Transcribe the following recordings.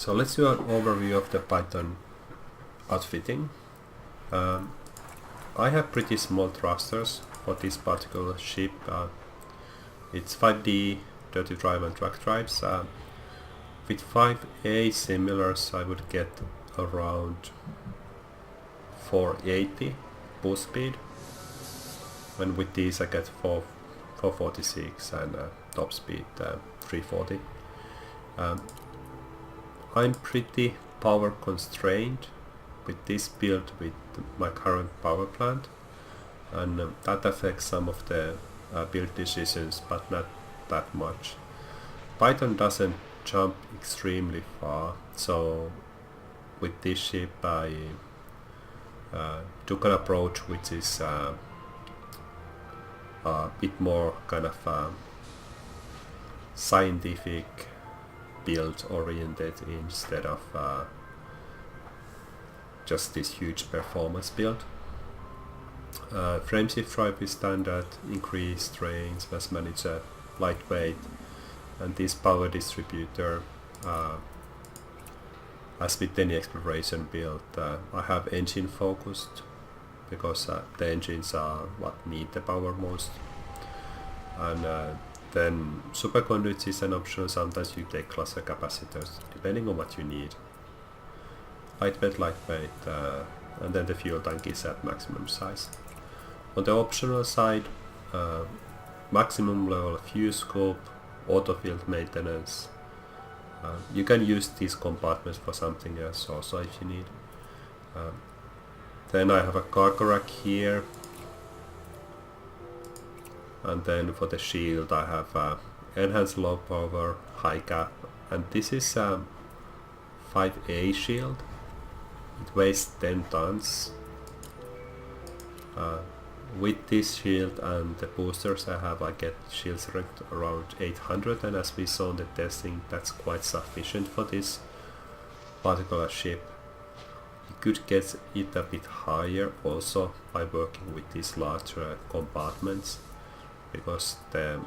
So let's do an overview of the Python outfitting. I have pretty small thrusters for this particular ship. It's 5D dirty drive and track drives. With 5A similars I would get around 480 boost speed, and with these I get 446 and top speed 340. I'm pretty power constrained with this build with my current power plant, and that affects some of the build decisions, but not that much. Python doesn't jump extremely far, so with this ship I took an approach which is a bit more kind of scientific build oriented instead of just this huge performance build. Frameshift drive is standard, increased range, mass manager, lightweight, and this power distributor, as with any exploration build, I have engine focused because the engines are what need the power most. And then superconduits is an option. Sometimes you take cluster capacitors depending on what you need. Lightweight, and then the fuel tank is at maximum size. On the optional side, maximum level fuse scope, auto field maintenance. You can use these compartments for something else also if you need. Then I have a cargo rack here, and then for the shield I have enhanced low power, high cap, and this is a 5A shield. It weighs 10 tons. With this shield and the boosters I get shield strength around 800, and as we saw in the testing, that's quite sufficient for this particular ship. You could get it a bit higher also by working with these larger compartments, because the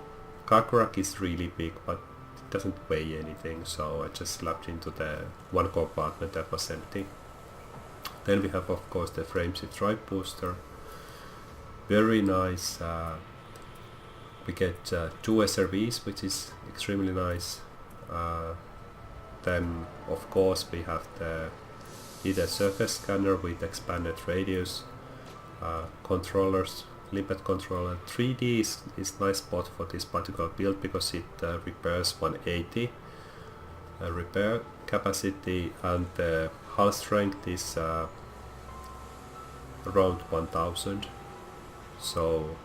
cargo rack is really big but it doesn't weigh anything, so I just slapped into the one compartment that was empty. Then we have of course the frameshift drive booster. Very nice. We get 2 SRVs, which is extremely nice. Then of course we have the either surface scanner with expanded radius, controllers, limpet controller. 3D is nice spot for this particular build because it repairs 180 repair capacity, and the hull strength is around 1000. So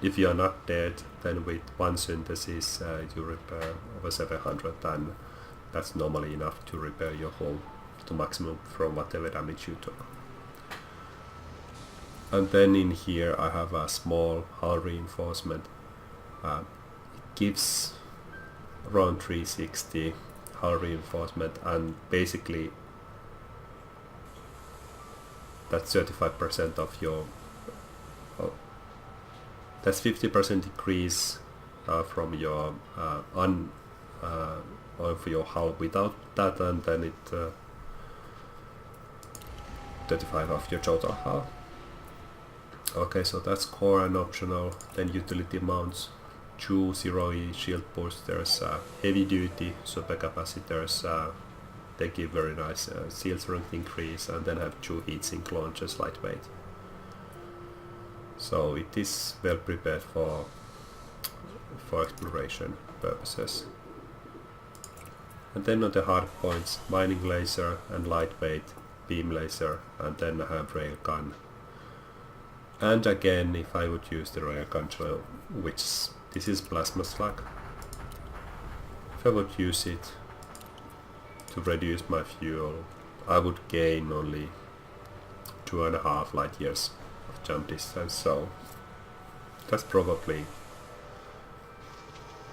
if you are not dead, then with one synthesis you repair over 700, and that's normally enough to repair your hull to maximum from whatever damage you took. And then in here I have a small hull reinforcement. It gives around 360 hull reinforcement, and basically that's 35% of your that's 50% decrease from your of your hull without that, and then it 35 of your total hull. Okay, so that's core and optional. Then utility mounts, 2 0E shield boosters, heavy duty supercapacitors. They give very nice shield strength increase, and then have 2 heatsink launchers, lightweight. So it is well prepared for exploration purposes. And then on the hard points, mining laser and lightweight beam laser, and then I have railgun. And again, if I would use the railgun, which this is plasma slug, if I would use it to reduce my fuel, I would gain only 2.5 light years of jump distance, so that's probably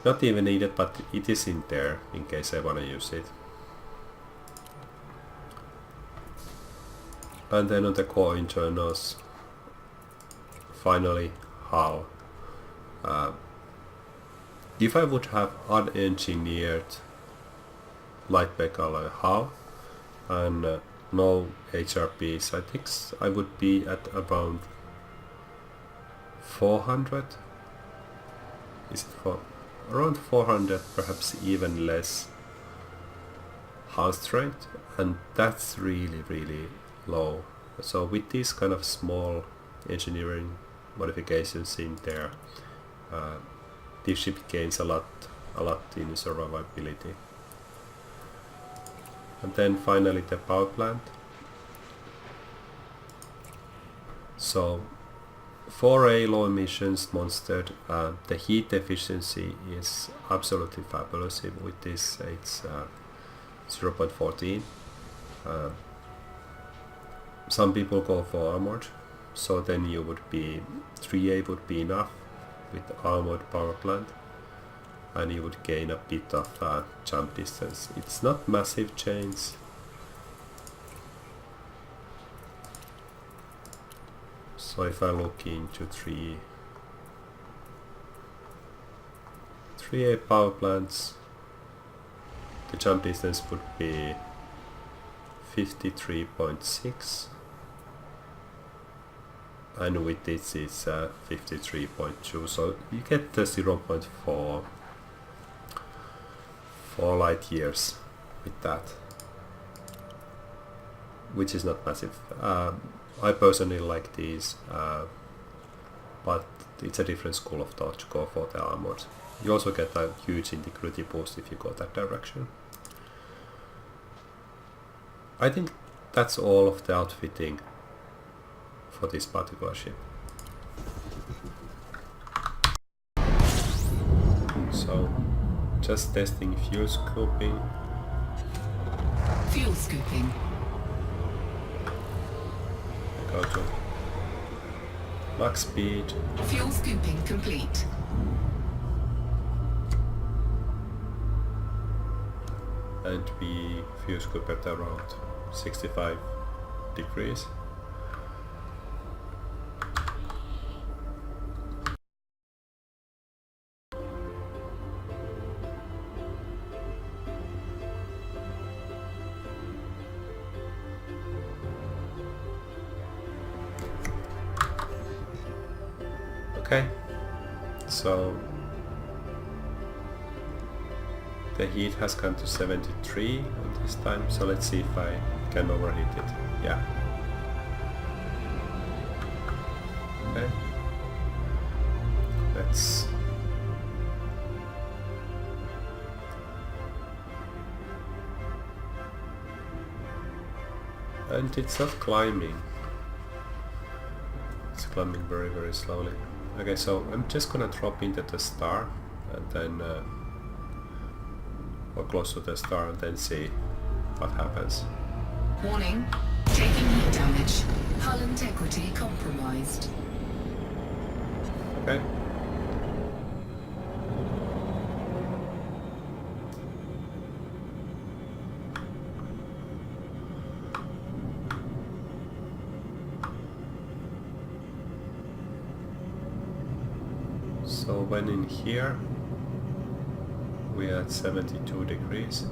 not even needed, but it is in there in case I want to use it. And then on the core internals, finally hull. If I would have unengineered light vehicle alloy hull and no HRPs. I think I would be at around 400. Is it for around 400, perhaps even less hull strength, and that's really low. So with these kind of small engineering modifications in there, this ship gains a lot in survivability. And then finally the power plant. So for a low emissions monster, the heat efficiency is absolutely fabulous. With this it's 0.14. Some people go for armored, so then you would be 3A would be enough with armored power plant, and you would gain a bit of jump distance. It's not massive change. So if I look into 3A power plants, the jump distance would be 53.6, and with this it's 53.2, so you get the 0.4 light years with that, which is not massive. I personally like these, but it's a different school of thought to go for the armors. You also get a huge integrity boost if you go that direction. I think that's all of the outfitting for this particular ship. So, just testing fuel scooping. Fuel scooping. Go to max speed. Fuel scooping complete. And we fuel scoop at around 65 degrees. Okay, so the heat has come to 73 at this time, so let's see if I can overheat it. Yeah. Okay. Let's and it's not climbing. It's climbing very slowly. Okay, so I'm just gonna drop into the star and then or close to the star and then see what happens. Warning, taking heat damage. Hull integrity compromised. Okay. So when in here we are at 72 degrees,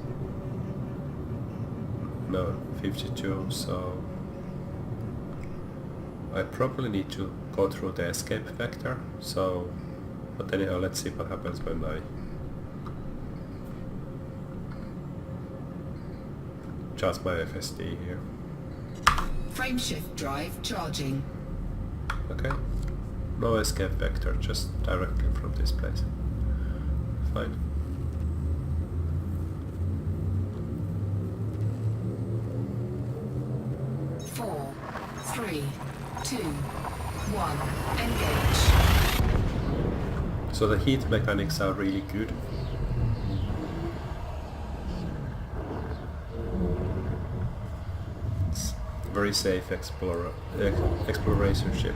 no, 52, so I probably need to go through the escape vector, so, but anyhow, let's see what happens when I charge my FSD here. Frameshift drive charging. Okay, no escape vector, just directly from this place. Fine. Four, three, two, one, engage. So the heat mechanics are really good. It's a very safe exploration ship.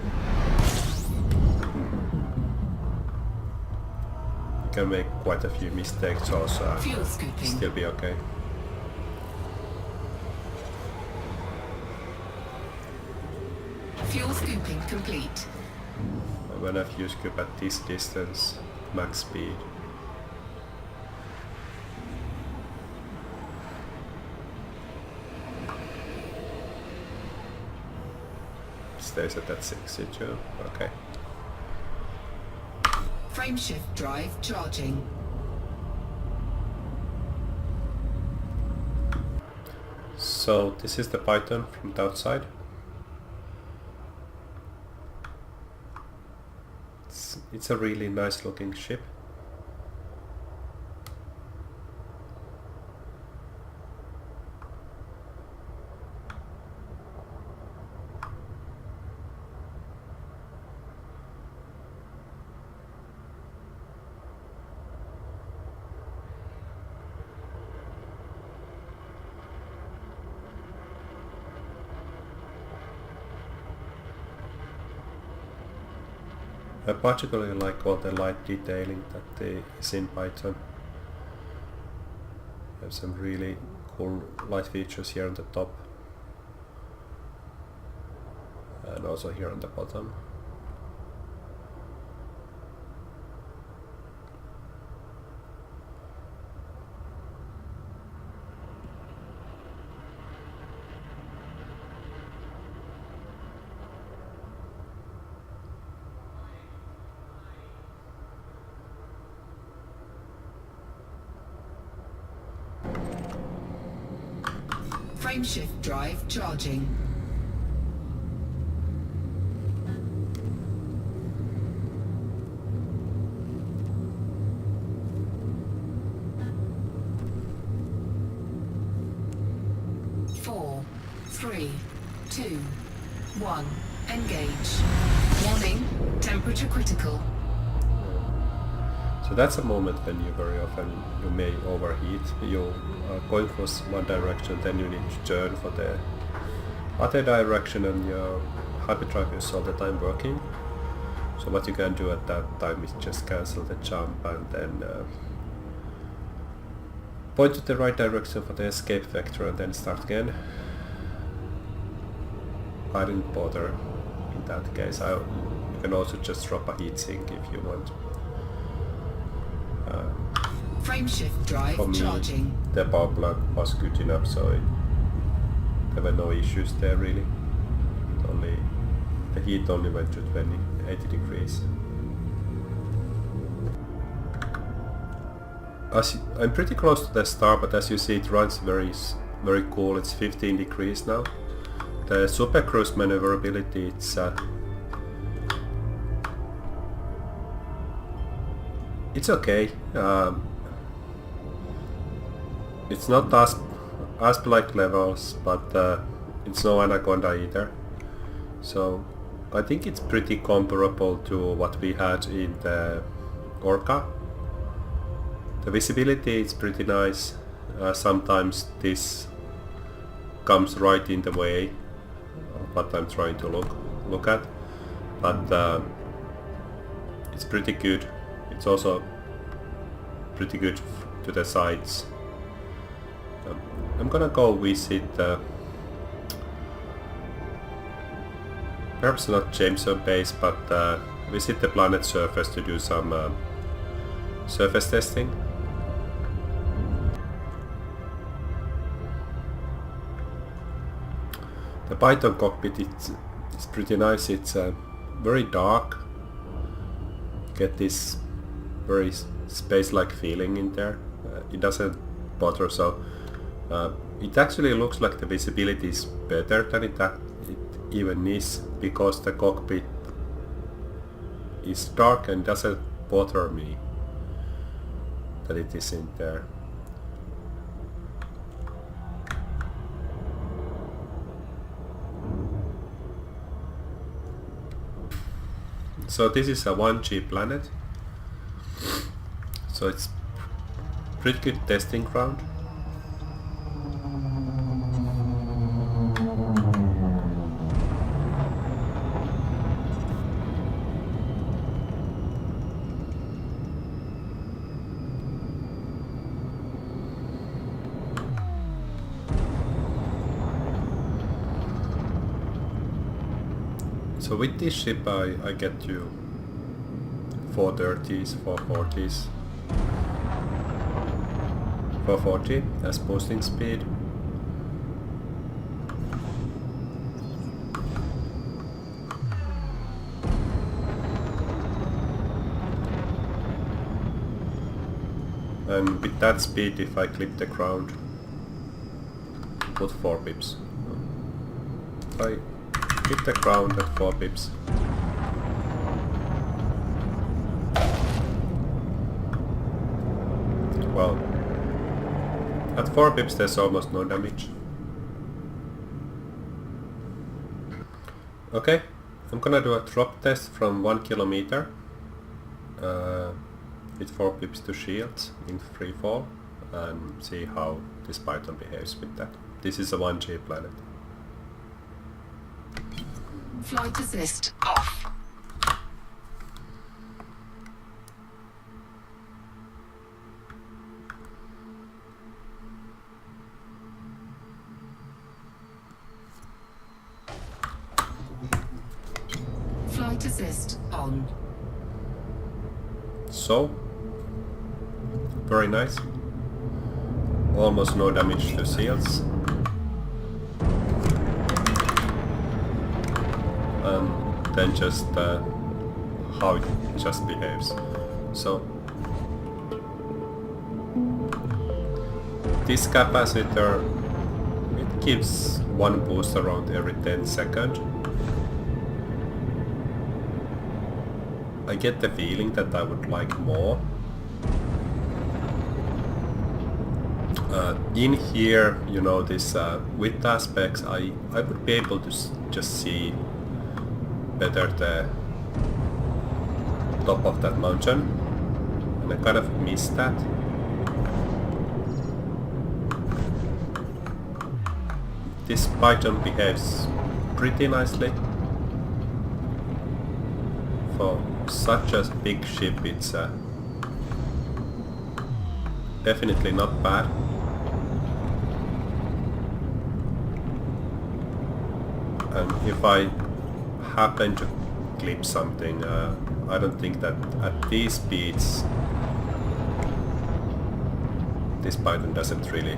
You can make quite a few mistakes also Fuel scooping. still be okay. Fuel scooping complete. When I fuel scoop at this distance, max speed, stays at that 62. Okay. Frameshift drive charging. So this is the Python from the outside. It's a really nice looking ship. I particularly like all the light detailing that is in Python. There's some really cool light features here on the top and also here on the bottom. Frameshift drive charging. Four, three, two, one. Engage. Warning, temperature critical. So that's a moment when you very often you may overheat. You are going for one direction, then you need to turn for the other direction, and your hyperdrive is all the time working. So what you can do at that time is just cancel the jump and then point to the right direction for the escape vector and then start again. I didn't bother in that case. You can also just drop a heatsink if you want. Frameshift drive For me, charging. the power plug was good enough, so there were no issues there really. The heat only went to 80 degrees. I'm pretty close to the star, but as you see it runs very cool. It's 15 degrees now. The super cruise maneuverability, it's okay. It's not Asp-like levels, but it's no Anaconda either. So I think it's pretty comparable to what we had in the Orca. The visibility is pretty nice. Sometimes this comes right in the way of what I'm trying to look at, but it's pretty good. It's also pretty good to the sides. I'm gonna go visit perhaps not Jameson base, but visit the planet surface to do some surface testing. The Python cockpit it's pretty nice. It's very dark. Get this very space-like feeling in there. It doesn't bother, so it actually looks like the visibility is better than it even is, because the cockpit is dark and doesn't bother me that it isn't there. So this is a 1G planet, so it's pretty good testing ground. So with this ship I get to 430s, 440s, 440 as posting speed. And with that speed, if I clip the ground, put 4 pips. If I clip the ground at 4 pips. Well, at 4 pips there's almost no damage. Okay, I'm gonna do a drop test from 1 kilometer with 4 pips to shields in free fall and see how this Python behaves with that. This is a 1G planet. Flight assist off. Flight assist on. So, very nice. Almost no damage to shields. And then just how it just behaves. So, this capacitor, it gives 1 boost around every 10 seconds. I get the feeling that I would like more. In here, you know, this width aspects, I would be able to just see better the top of that mountain, and I kind of missed that. This Python behaves pretty nicely. For such a big ship, it's definitely not bad. And if I happen to clip something, I don't think that at these speeds this Python doesn't really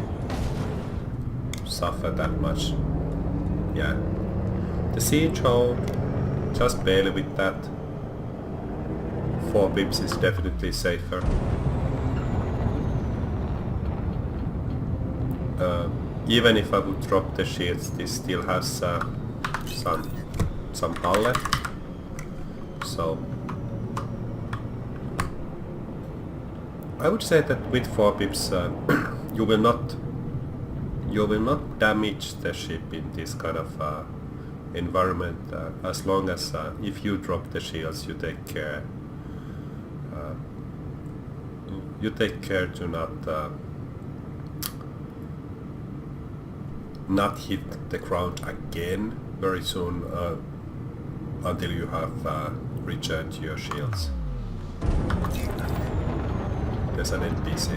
suffer that much. Yeah, the siege hull just barely with that. 4 pips is definitely safer. Even if I would drop the shields, this still has some hull left. So I would say that with 4 pips you will not damage the ship in this kind of environment, as long as if you drop the shields, you take care. You take care to not hit the ground again very soon until you have returned to your shields. There's an NPC.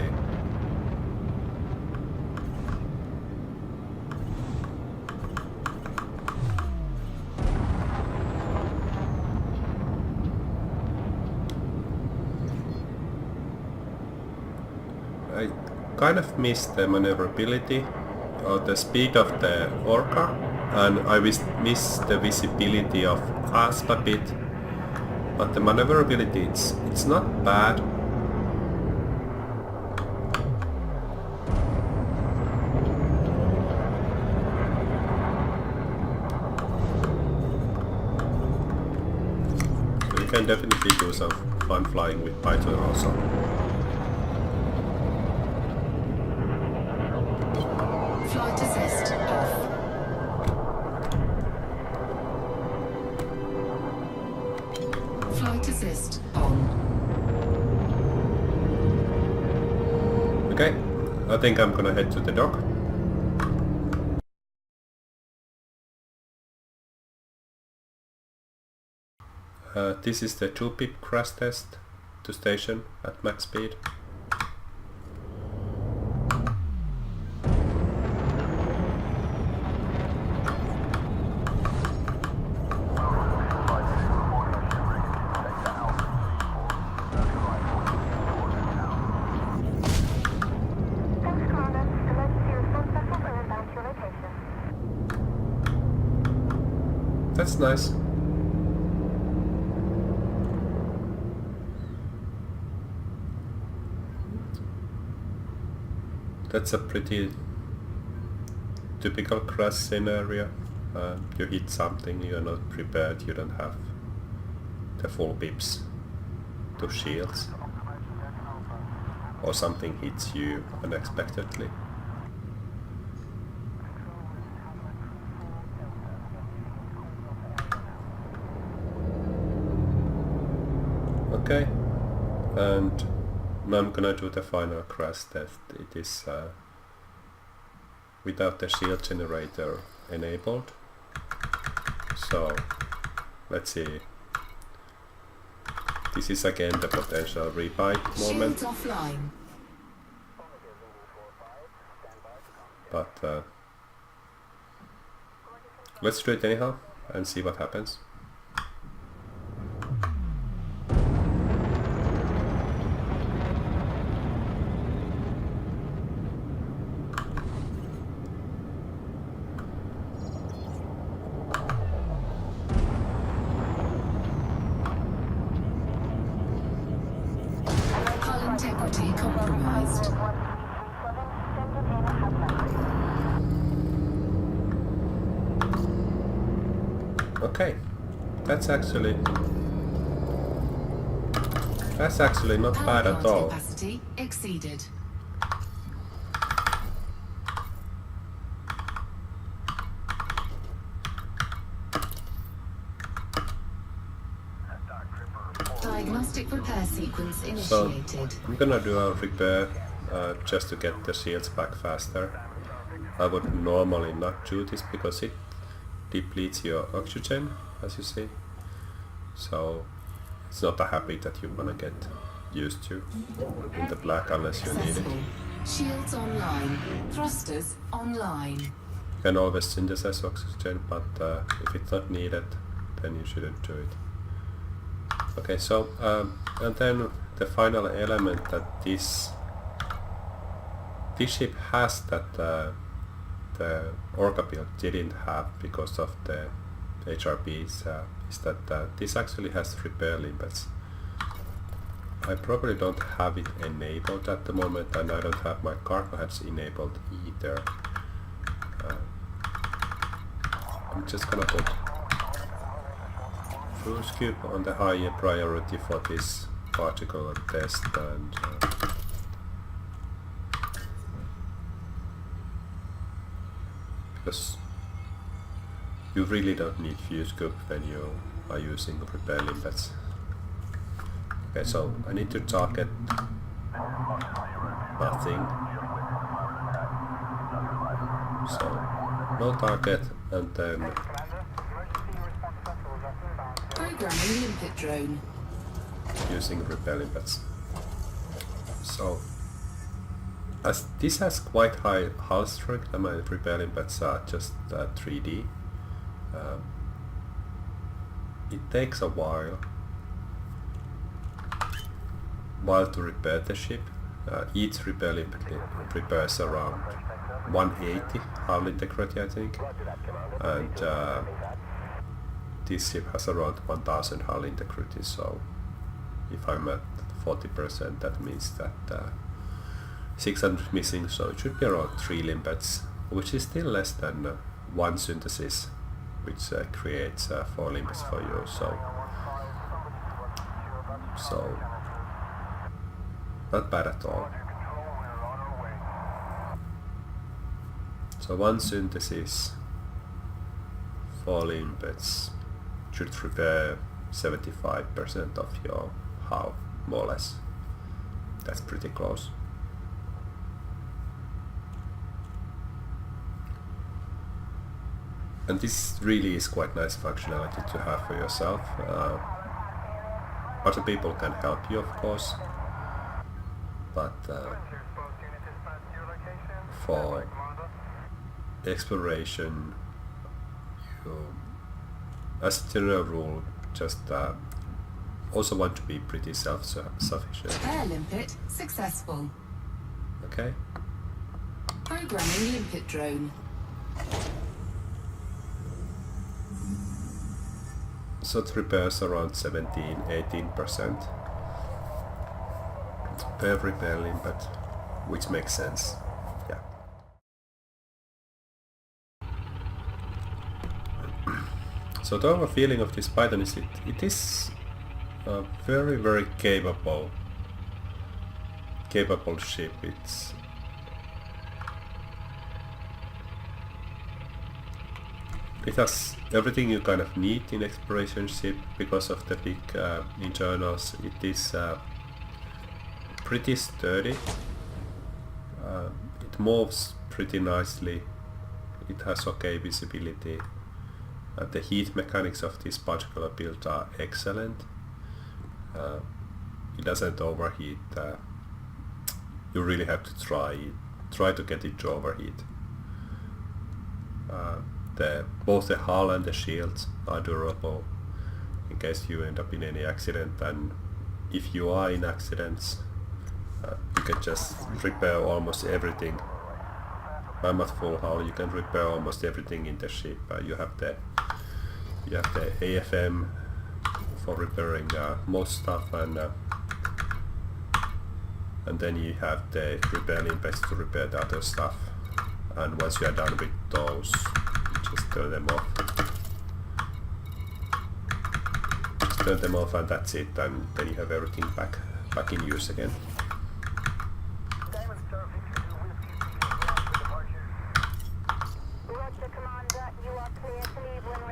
I kind of missed the maneuverability or the speed of the Orca, and I missed the visibility of Asp a bit, but the maneuverability, it's not bad. So you can definitely do some fun flying with Python also. Flight assist off. Flight assist on. Okay, I think I'm gonna head to the dock. This is the 2-pip crash test to station at max speed. That's nice. That's a pretty typical crash scenario. You hit something, you're not prepared, you don't have the full pips to shields, or something hits you unexpectedly. Okay, and now I'm gonna do the final crash test. It is without the shield generator enabled. So let's see. This is again the potential rebuy moment. Shields offline. But let's do it anyhow and see what happens. Hull integrity compromised. Okay, that's actually not Power bad at plant all. capacity exceeded. Diagnostic repair sequence So initiated. I'm gonna do a repair just to get the shields back faster. I would normally not do this because it depletes your oxygen, as you see. So it's not a habit that you wanna get used to in the black unless you need it. Successful. Shields online. Thrusters online. You can always synthesize oxygen, but if it's not needed, then you shouldn't do it. Okay, so and then the final element that this ship has that the Orca build didn't have because of the HRBs is that this actually has repair limpets. I probably don't have it enabled at the moment, and I don't have my cargo heads enabled either. I'm just gonna put fuel scoop on the higher priority for this particular test, and because you really don't need fuel scoop when you are using repair limpets. Okay, so I need to target nothing. So no target, and then Programming limpet drone. using repair limpets. So as this has quite high hull strength, and my repair limpets are just 3D. It takes a while to repair the ship. Each repair limpet repairs around 180 hull integrity, I think, and this ship has around 1000 hull integrity. So if I'm at 40%, that means that 600 missing, so it should be around 3 limpets, which is still less than 1 synthesis, which creates 4 limpets for you. So not bad at all. So 1 synthesis, 4 limpets should repair 75% of your hull, more or less. That's pretty close. And this really is quite nice functionality to have for yourself. Other people can help you, of course, but for exploration, you, as a general rule, just also want to be pretty self-sufficient. Air limpet successful. Okay. Programming limpet drone. So it repairs around 17-18% per repair limpet, which makes sense. So the overall feeling of this Python is it is a very capable ship. It has everything you kind of need in exploration ship because of the big internals. It is pretty sturdy. It moves pretty nicely. It has okay visibility. The heat mechanics of this particular build are excellent. It doesn't overheat. You really have to try to get it to overheat. Both the hull and the shields are durable in case you end up in any accident, and if you are in accidents, you can just repair almost everything. I'm at full hull, you can repair almost everything in the ship. You have the AFM for repairing most stuff, and then you have the repair limpets to repair the other stuff. And once you are done with those, just turn them off. Just turn them off and that's it, and then you have everything back in use again.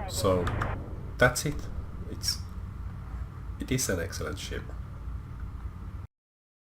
So that's it. It is an excellent ship.